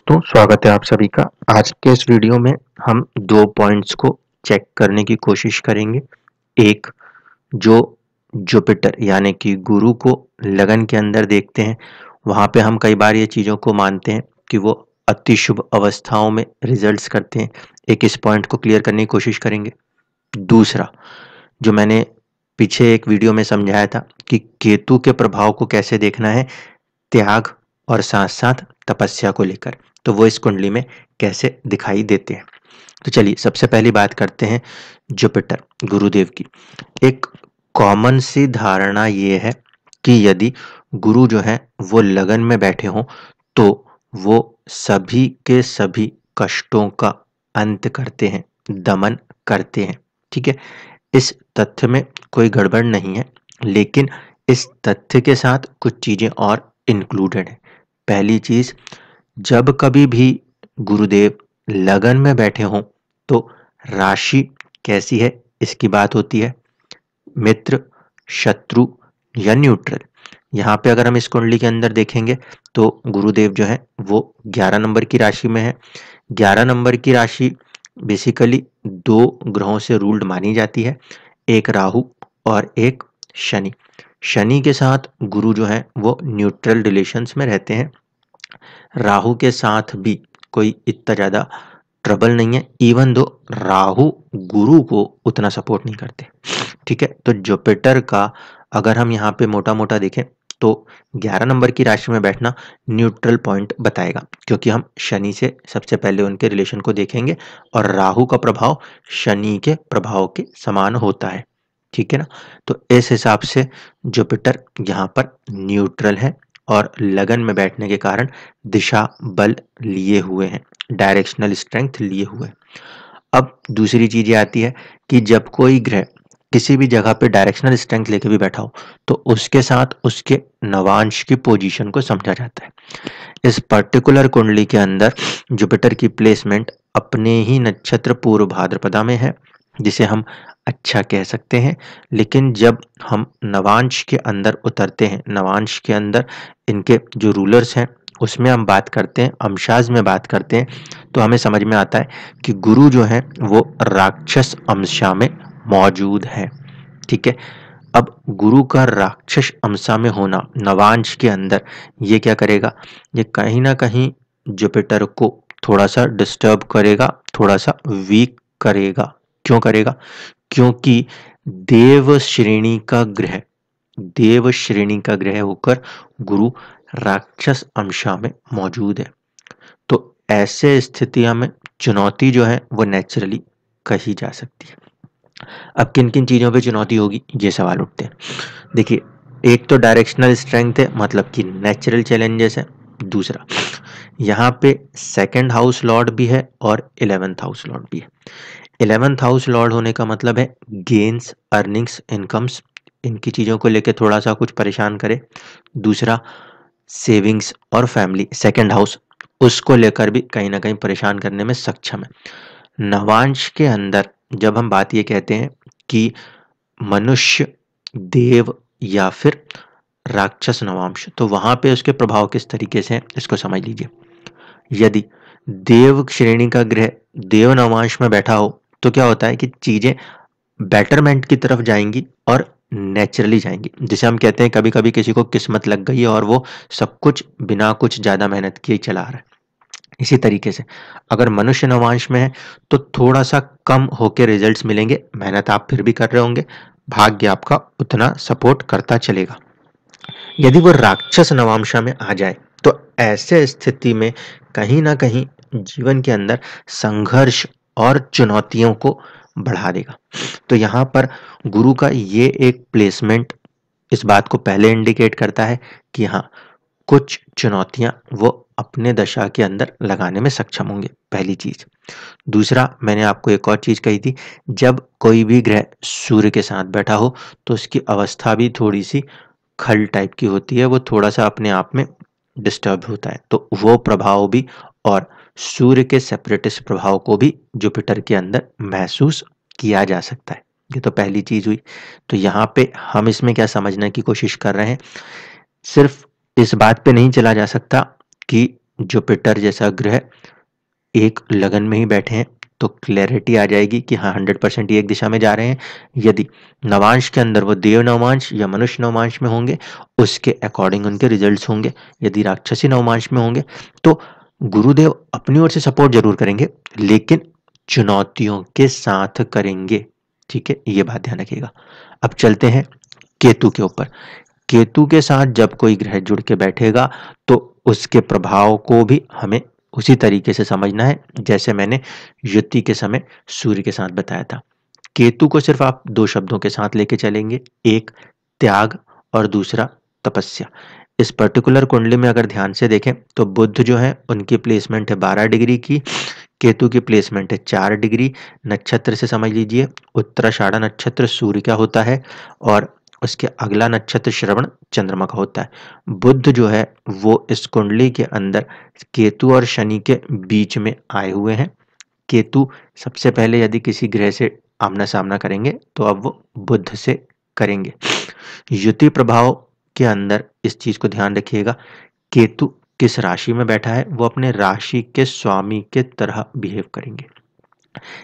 तो स्वागत है आप सभी का। आज के इस वीडियो में हम 2 पॉइंट्स को चेक करने की कोशिश करेंगे। एक, जो जुपिटर यानी कि गुरु को लगन के अंदर देखते हैं, वहाँ पे हम कई बार ये चीज़ों को मानते हैं कि वो अति शुभ अवस्थाओं में रिजल्ट्स करते हैं। एक इस पॉइंट को क्लियर करने की कोशिश करेंगे। दूसरा, जो मैंने पीछे एक वीडियो में समझाया था कि केतु के प्रभाव को कैसे देखना है, त्याग और साथ-साथ तपस्या को लेकर, तो वो इस कुंडली में कैसे दिखाई देते हैं। तो चलिए सबसे पहली बात करते हैं जुपिटर गुरुदेव की। एक कॉमन सी धारणा ये है कि यदि गुरु जो है वो लगन में बैठे हों तो वो सभी के सभी कष्टों का अंत करते हैं, दमन करते हैं। ठीक है, इस तथ्य में कोई गड़बड़ नहीं है, लेकिन इस तथ्य के साथ कुछ चीज़ें और इंक्लूडेड हैं। पहली चीज़, जब कभी भी गुरुदेव लगन में बैठे हों तो राशि कैसी है इसकी बात होती है। मित्र, शत्रु या न्यूट्रल। यहाँ पे अगर हम इस कुंडली के अंदर देखेंगे तो गुरुदेव जो है वो 11 नंबर की राशि में है। 11 नंबर की राशि बेसिकली 2 ग्रहों से रूल्ड मानी जाती है, एक राहु और एक शनि। शनि के साथ गुरु जो है वो न्यूट्रल रिलेशंस में रहते हैं। राहु के साथ भी कोई इतना ज़्यादा ट्रबल नहीं है, इवन दो राहु गुरु को उतना सपोर्ट नहीं करते। ठीक है, तो जुपिटर का अगर हम यहाँ पे मोटा-मोटा देखें तो 11 नंबर की राशि में बैठना न्यूट्रल पॉइंट बताएगा, क्योंकि हम शनि से सबसे पहले उनके रिलेशन को देखेंगे और राहु का प्रभाव शनि के प्रभाव के समान होता है। ठीक है ना? तो इस हिसाब से जुपिटर यहाँ पर न्यूट्रल है और लगन में बैठने के कारण दिशा बल लिए हुए हैं, डायरेक्शनल स्ट्रेंथ लिए हुए हैं। अब दूसरी चीज़ ये आती है कि जब कोई ग्रह किसी भी जगह पे डायरेक्शनल स्ट्रेंथ लेके भी बैठा हो तो उसके साथ उसके नवांश की पोजीशन को समझा जाता है। इस पर्टिकुलर कुंडली के अंदर जुपिटर की प्लेसमेंट अपने ही नक्षत्र पूर्व भाद्रपदा में है, जिसे हम अच्छा कह सकते हैं। लेकिन जब हम नवांश के अंदर उतरते हैं, नवांश के अंदर इनके जो रूलर्स हैं उसमें हम बात करते हैं, अंशाज में बात करते हैं, तो हमें समझ में आता है कि गुरु जो है वो राक्षस अंशा में मौजूद है। ठीक है, अब गुरु का राक्षस अंशा में होना नवांश के अंदर ये क्या करेगा, ये कहीं ना कहीं जुपिटर को थोड़ा सा डिस्टर्ब करेगा, थोड़ा सा वीक करेगा। क्यों करेगा? क्योंकि देव श्रेणी का ग्रह, देव श्रेणी का ग्रह होकर गुरु राक्षस अंशा में मौजूद है। तो ऐसे स्थितियां में चुनौती जो है वो नेचुरली कही जा सकती है। अब किन किन चीज़ों पे चुनौती होगी, ये सवाल उठते हैं। देखिए, एक तो डायरेक्शनल स्ट्रेंथ है, मतलब कि नेचुरल चैलेंजेस है। दूसरा, यहाँ पे सेकंड हाउस लॉर्ड भी है और 11th हाउस लॉर्ड भी है। 11th हाउस लॉर्ड होने का मतलब है गेन्स, अर्निंग्स, इनकम्स, इनकी चीज़ों को लेके थोड़ा सा कुछ परेशान करे। दूसरा, सेविंग्स और फैमिली, सेकंड हाउस, उसको लेकर भी कहीं ना कहीं परेशान करने में सक्षम है। नवांश के अंदर जब हम बात ये कहते हैं कि मनुष्य, देव या फिर राक्षस नवांश, तो वहां पे उसके प्रभाव किस तरीके से हैं इसको समझ लीजिए। यदि देव श्रेणी का ग्रह देव नवांश में बैठा हो तो क्या होता है कि चीजें बेटरमेंट की तरफ जाएंगी और नेचुरली जाएंगी। जैसे हम कहते हैं कभी कभी किसी को किस्मत लग गई है और वो सब कुछ बिना कुछ ज्यादा मेहनत किए चला रहा है। इसी तरीके से अगर मनुष्य नवांश में है तो थोड़ा सा कम होके रिजल्ट्स मिलेंगे, मेहनत आप फिर भी कर रहे होंगे, भाग्य आपका उतना सपोर्ट करता चलेगा। यदि वो राक्षस नवांशा में आ जाए तो ऐसे स्थिति में कहीं ना कहीं जीवन के अंदर संघर्ष और चुनौतियों को बढ़ा देगा। तो यहाँ पर गुरु का ये एक प्लेसमेंट इस बात को पहले इंडिकेट करता है कि हाँ, कुछ चुनौतियां वो अपने दशा के अंदर लगाने में सक्षम होंगे, पहली चीज। दूसरा, मैंने आपको एक और चीज कही थी, जब कोई भी ग्रह सूर्य के साथ बैठा हो तो उसकी अवस्था भी थोड़ी सी खल टाइप की होती है, वो थोड़ा सा अपने आप में डिस्टर्ब होता है। तो वो प्रभाव भी और सूर्य के सेपरेटिस्ट प्रभाव को भी जुपिटर के अंदर महसूस किया जा सकता है। ये तो पहली चीज हुई। तो यहाँ पे हम इसमें क्या समझने की कोशिश कर रहे हैं, सिर्फ इस बात पे नहीं चला जा सकता कि जुपिटर जैसा ग्रह एक लगन में ही बैठे हैं तो क्लैरिटी आ जाएगी कि हाँ 100% ये एक दिशा में जा रहे हैं। यदि नवांश के अंदर वो देव नवांश या मनुष्य नवांश में होंगे उसके अकॉर्डिंग उनके रिजल्ट्स होंगे। यदि राक्षसी नवमांश में होंगे तो गुरुदेव अपनी ओर से सपोर्ट जरूर करेंगे लेकिन चुनौतियों के साथ करेंगे। ठीक है, ये बात ध्यान रखिएगा। अब चलते हैं केतु के ऊपर। केतु के साथ जब कोई ग्रह जुड़ के बैठेगा तो उसके प्रभाव को भी हमें उसी तरीके से समझना है जैसे मैंने युति के समय सूर्य के साथ बताया था। केतु को सिर्फ आप दो शब्दों के साथ लेके चलेंगे, एक त्याग और दूसरा तपस्या। इस पर्टिकुलर कुंडली में अगर ध्यान से देखें तो बुध जो है उनकी प्लेसमेंट है 12 डिग्री की, केतु की प्लेसमेंट है 4 डिग्री। नक्षत्र से समझ लीजिए उत्तराषाढ़ा नक्षत्र सूर्य का होता है और उसके अगला नक्षत्र श्रवण चंद्रमा का होता है। बुध जो है वो इस कुंडली के अंदर केतु और शनि के बीच में आए हुए हैं। केतु सबसे पहले यदि किसी ग्रह से आमना सामना करेंगे तो अब वो बुध से करेंगे। युति प्रभाव के अंदर इस चीज को ध्यान रखिएगा, केतु किस राशि में बैठा है वो अपने राशि के स्वामी के तरह बिहेव करेंगे।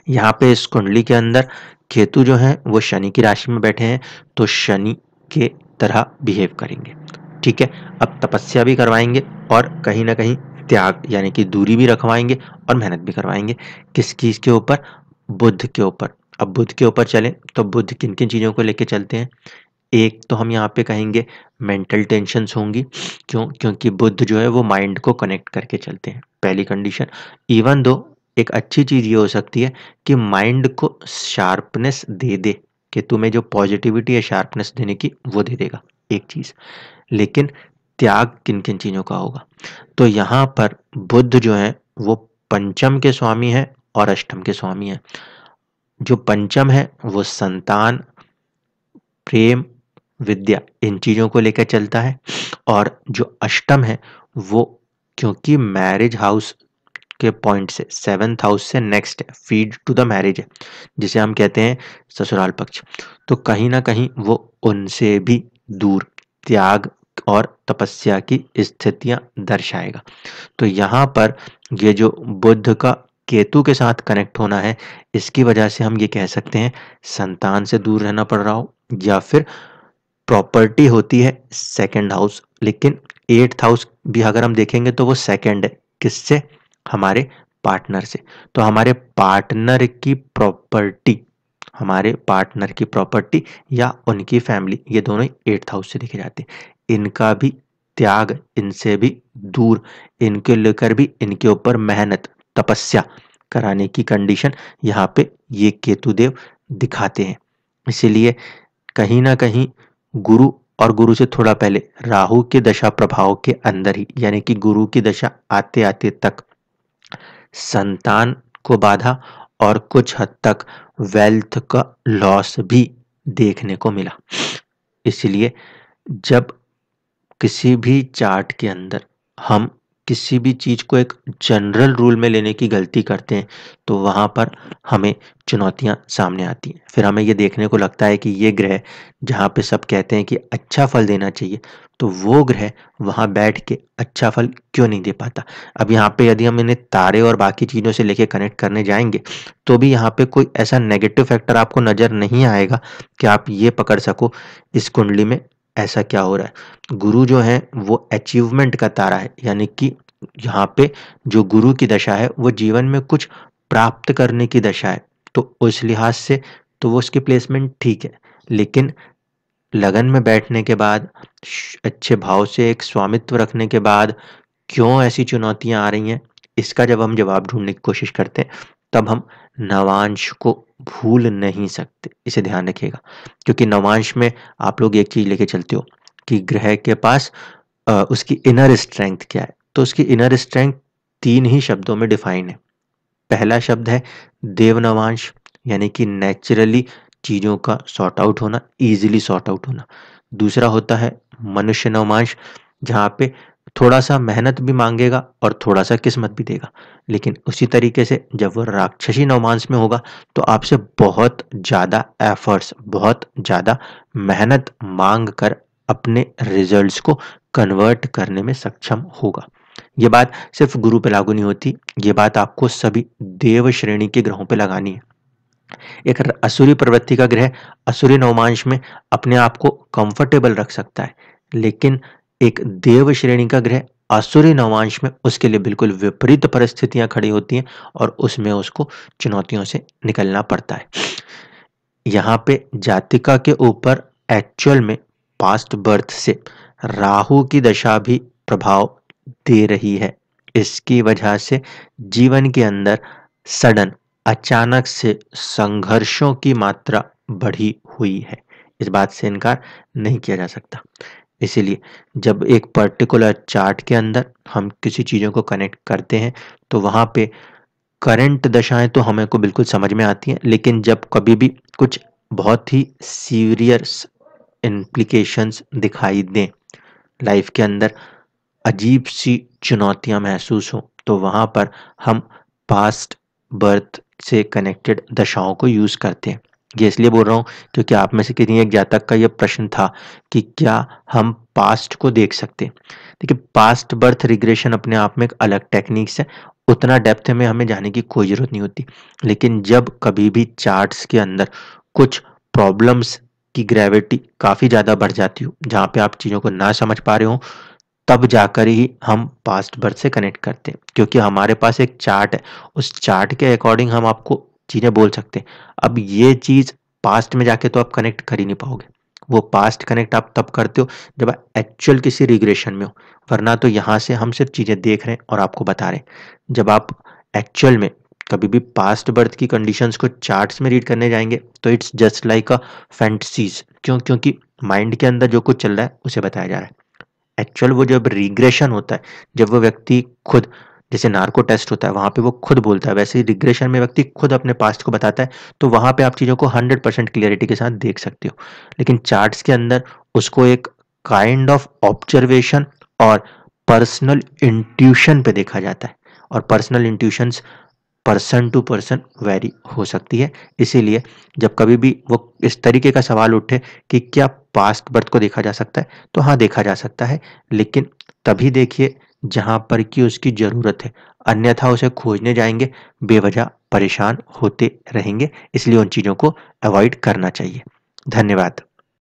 यहाँ पे इस कुंडली के अंदर केतु जो है वो शनि की राशि में बैठे हैं तो शनि के तरह बिहेव करेंगे। ठीक है, अब तपस्या भी करवाएंगे और कहीं ना कहीं त्याग यानी कि दूरी भी रखवाएंगे और मेहनत भी करवाएंगे। किस चीज के ऊपर? बुध के ऊपर। अब बुध के ऊपर चलें तो बुध किन किन चीजों को लेके चलते हैं? एक तो हम यहाँ पे कहेंगे मेंटल टेंशन्स होंगी। क्यों? क्योंकि बुध जो है वो माइंड को कनेक्ट करके चलते हैं, पहली कंडीशन। इवन दो एक अच्छी चीज ये हो सकती है कि माइंड को शार्पनेस दे दे, कि तुम्हें जो पॉजिटिविटी है शार्पनेस देने की वो दे देगा, एक चीज। लेकिन त्याग किन किन चीजों का होगा? तो यहाँ पर बुध जो है वो पंचम के स्वामी है और अष्टम के स्वामी है। जो पंचम है वो संतान, प्रेम, विद्या, इन चीजों को लेकर चलता है। और जो अष्टम है वो क्योंकि मैरिज हाउस के पॉइंट से 7th हाउस से नेक्स्ट है, फीड टू द मैरिज है जिसे हम कहते हैं ससुराल पक्ष, तो कहीं ना कहीं वो उनसे भी दूर त्याग और तपस्या की स्थितियां दर्शाएगा। तो यहाँ पर ये जो बुध का केतु के साथ कनेक्ट होना है इसकी वजह से हम ये कह सकते हैं संतान से दूर रहना पड़ रहा हो, या फिर प्रॉपर्टी होती है सेकंड हाउस, लेकिन 8th हाउस भी अगर हम देखेंगे तो वो सेकंड है, किससे? हमारे पार्टनर से। तो हमारे पार्टनर की प्रॉपर्टी, हमारे पार्टनर की प्रॉपर्टी या उनकी फैमिली, ये दोनों ही 8th हाउस से देखे जाते हैं। इनका भी त्याग, इनसे भी दूर, इनके लेकर भी इनके ऊपर मेहनत तपस्या कराने की कंडीशन यहाँ पे ये केतुदेव दिखाते हैं। इसीलिए कहीं ना कहीं गुरु और गुरु से थोड़ा पहले राहु के दशा प्रभाव के अंदर ही, यानी कि गुरु की दशा आते आते तक संतान को बाधा और कुछ हद तक वेल्थ का लॉस भी देखने को मिला। इसलिए जब किसी भी चार्ट के अंदर हम किसी भी चीज को एक जनरल रूल में लेने की गलती करते हैं तो वहां पर हमें चुनौतियां सामने आती हैं। फिर हमें ये देखने को लगता है कि ये ग्रह जहाँ पे सब कहते हैं कि अच्छा फल देना चाहिए तो वो ग्रह वहां बैठ के अच्छा फल क्यों नहीं दे पाता। अब यहाँ पे यदि हम इन्हें तारे और बाकी चीजों से लेके कनेक्ट करने जाएंगे तो भी यहाँ पे कोई ऐसा नेगेटिव फैक्टर आपको नजर नहीं आएगा कि आप ये पकड़ सको इस कुंडली में ऐसा क्या हो रहा है। गुरु जो है वो अचीवमेंट का तारा है, यानी कि यहाँ पे जो गुरु की दशा है वो जीवन में कुछ प्राप्त करने की दशा है। तो उस लिहाज से तो वो उसकी प्लेसमेंट ठीक है, लेकिन लगन में बैठने के बाद, अच्छे भाव से एक स्वामित्व रखने के बाद क्यों ऐसी चुनौतियां आ रही हैं, इसका जब हम जवाब ढूंढने की कोशिश करते हैं तब हम नवांश को भूल नहीं सकते। इसे ध्यान रखिएगा, क्योंकि नवांश में आप लोग एक चीज लेके चलते हो कि ग्रह के पास उसकी इनर स्ट्रेंथ क्या है। तो उसकी इनर स्ट्रेंथ 3 ही शब्दों में डिफाइन है। पहला शब्द है देव नवांश, यानी कि नेचुरली चीजों का सॉर्ट आउट होना, इजीली सॉर्ट आउट होना। दूसरा होता है मनुष्य नवमांश, जहाँ पे थोड़ा सा मेहनत भी मांगेगा और थोड़ा सा किस्मत भी देगा। लेकिन उसी तरीके से जब वो राक्षसी नवमांश में होगा तो आपसे बहुत ज्यादा एफर्ट्स, बहुत ज्यादा मेहनत मांग कर अपने रिजल्ट्स को कन्वर्ट करने में सक्षम होगा। ये बात सिर्फ गुरु पे लागू नहीं होती, ये बात आपको सभी देव श्रेणी के ग्रहों पे लगानी है। एक असुरी प्रवृत्ति का ग्रह असुरी नवमांश में अपने आप को कंफर्टेबल रख सकता है, लेकिन एक देव श्रेणी का ग्रह असुरी नवमांश में उसके लिए बिल्कुल विपरीत परिस्थितियां खड़ी होती हैं और उसमें उसको चुनौतियों से निकलना पड़ता है। यहाँ पे जातिका के ऊपर एक्चुअल में पास्ट बर्थ से राहु की दशा भी प्रभाव दे रही है। इसकी वजह से जीवन के अंदर सडन अचानक से संघर्षों की मात्रा बढ़ी हुई है। इस बात से इनकार नहीं किया जा सकता। इसीलिए जब एक पर्टिकुलर चार्ट के अंदर हम किसी चीज़ों को कनेक्ट करते हैं तो वहाँ पे करंट दशाएं तो हमें को बिल्कुल समझ में आती हैं, लेकिन जब कभी भी कुछ बहुत ही सीरियस इम्प्लीकेशंस दिखाई दें, लाइफ के अंदर अजीब सी चुनौतियां महसूस हों, तो वहाँ पर हम पास्ट बर्थ से कनेक्टेड दशाओं को यूज़ करते हैं। ये इसलिए बोल रहा हूँ क्योंकि आप में से किसी एक जातक का ये प्रश्न था कि क्या हम पास्ट को देख सकते हैं। देखिए, पास्ट बर्थ रिग्रेशन अपने आप में एक अलग टेक्निक्स है, उतना डेप्थ में हमें जाने की कोई ज़रूरत नहीं होती। लेकिन जब कभी भी चार्ट्स के अंदर कुछ प्रॉब्लम्स की ग्रेविटी काफ़ी ज़्यादा बढ़ जाती हो, जहाँ पे आप चीज़ों को ना समझ पा रहे हो, तब जाकर ही हम पास्ट बर्थ से कनेक्ट करते हैं, क्योंकि हमारे पास एक चार्ट है, उस चार्ट के अकॉर्डिंग हम आपको चीज़ें बोल सकते हैं। अब ये चीज़ पास्ट में जाके तो आप कनेक्ट कर ही नहीं पाओगे। वो पास्ट कनेक्ट आप तब करते हो जब आप एक्चुअल किसी रिग्रेशन में हो, वरना तो यहाँ से हम सिर्फ चीज़ें देख रहे हैं और आपको बता रहे हैं। जब आप एक्चुअल में कभी भी पास्ट बर्थ की कंडीशंस को चार्ट्स में रीड करने जाएंगे तो it's just like a fantasies. क्योंकि माइंड के अंदर जो कुछ चल रहा है उसे बताया जा रहा है। एक्चुअल वो जब रिग्रेशन होता है, जब वो व्यक्ति खुद, जैसे नार्को टेस्ट होता है वहाँ पे वो खुद बोलता है, वैसे ही रिग्रेशन में व्यक्ति खुद अपने पास्ट को बताता है, तो वहाँ पे आप चीज़ों को 100% क्लियरिटी के साथ देख सकते हो। लेकिन चार्ट्स के अंदर उसको एक काइंड ऑफ ऑब्जर्वेशन और पर्सनल इंट्यूशन पे देखा जाता है, और personal intuitions person to person vary हो सकती है। इसीलिए जब कभी भी वो इस तरीके का सवाल उठे कि क्या पास्ट बर्थ को देखा जा सकता है, तो हाँ देखा जा सकता है, लेकिन तभी देखिए जहाँ पर कि उसकी ज़रूरत है, अन्यथा उसे खोजने जाएंगे बेवजह परेशान होते रहेंगे। इसलिए उन चीज़ों को अवॉइड करना चाहिए। धन्यवाद।